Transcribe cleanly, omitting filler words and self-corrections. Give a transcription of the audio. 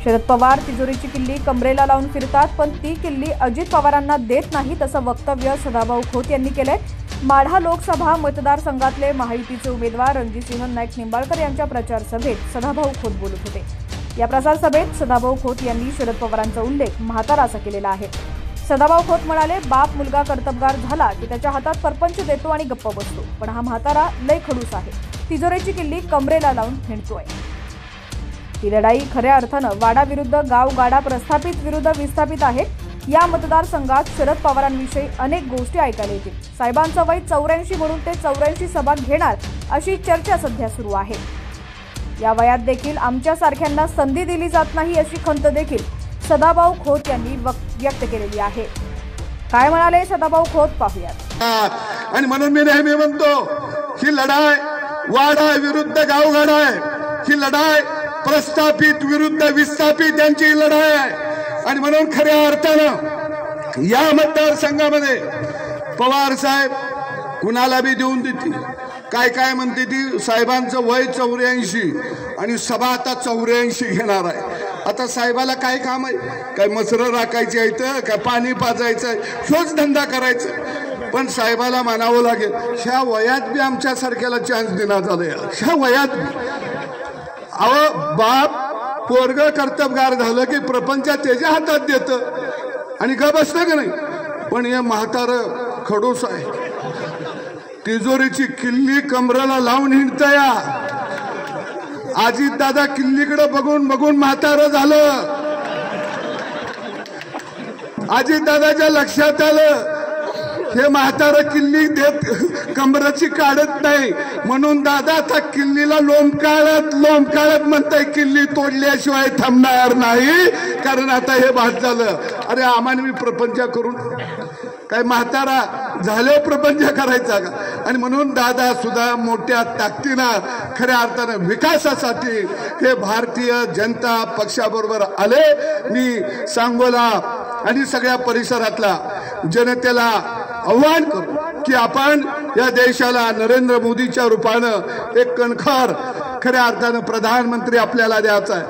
शरद पवार तिजोरीची किल्ली कमरेला लावून फिरतात, पण ती किल्ली अजित पवारांना देत नाहीत असं वक्तव्य सदाभाऊ खोत यांनी केलंय। माढा लोकसभा मतदारसंघातले महायुतीचे उमेदवार रणजितसिंह नाईक निंबाळकर यांच्या प्रचार सभेत सदाभाऊ खोत बोलत होते। या प्रचार सभेत सदाभाऊ खोत यांनी शरद पवारांचा उल्लेख म्हाताराचा केलेला आहे। सदाभाऊ खोत म्हणाले, बाप मुलगा कर्तबगार झाला की त्याच्या हातात परपंच देतो आणि गप्प बसतो, पण हा म्हातारा लय खडूस आहे, तिजोरीची किल्ली कमरेला लावून हिंडतोय। ही लढाई खऱ्या अर्थानं वाडा विरुद्ध गाव, गाडा प्रस्थापित विरुद्ध विस्थापित आहे। या मतदारसंघात शरद पवारांविषयी अनेक गोष्टी ऐकायला येतील। साहेबांचं वय 84 म्हणून ते 84 सभा घेणार अशी चर्चा सध्या सुरू आहे। या वयात देखील आमच्या सारख्यांना संधी दिली जात नाही अशी खंत देखील सदाभाऊ खोत यांनी व्यक्त केलेली आहे। काय म्हणाले सदाभाऊ खोत पाहूयात। आणि म्हणून मी नेहमी म्हणतो, ही लढाई वाडा विरुद्ध गावगाडा आहे, ही लढाई प्रस्थापित विरुद्ध विस्थापित यांची लढाई आहे। आणि म्हणून खऱ्या अर्थानं या मतदारसंघामध्ये पवार साहेब कुणाला बी देऊन देतील। काय म्हणते ती, साहेबांचं वय 84 आणि सभा आता 84 घेणार आहे। आता साहेबाला काय काम आहे? काय मसरं राखायची आहेत, काय पाणी पाजायचं, शोच धंदा करायचा। पण साहेबाला मानावं लागेल, ह्या वयात बी आमच्या सारख्याला चान्स देण्यात आलाय। ह्या वयात अहो बाप पोरग कर्तबगार झालं की प्रपंच त्याच्या हातात देतं आणि का बसतं का नाही। पण हे म्हातार खडूस आहे, तिजोरीची किल्ली कमरेला लावून हिंडतया। अजित दादा किल्लीकडे बघून बघून म्हातार झालं। अजित दादाच्या लक्षात आलं हे म्हातार किल्ली देत कमराची काढत नाही, म्हणून दादा आता किल्लीला लोंबकाळत म्हणताय, किल्ली तोडल्याशिवाय थांबणार नाही, कारण आता हे भात झालं। अरे आम्हाला मी प्रपंच करून काय म्हातारा झाले प्रपंच करायचा का? आणि म्हणून दादा सुद्धा मोठ्या ताकदीनं खऱ्या अर्थानं विकासासाठी हे भारतीय जनता पक्षाबरोबर आले। मी सांगोला आणि सगळ्या परिसरातला जनतेला आव्हान करू की आपण या देशाला नरेंद्र मोदीच्या रूपानं एक कणखर खऱ्या अर्थानं प्रधानमंत्री आपल्याला द्यायचा आहे।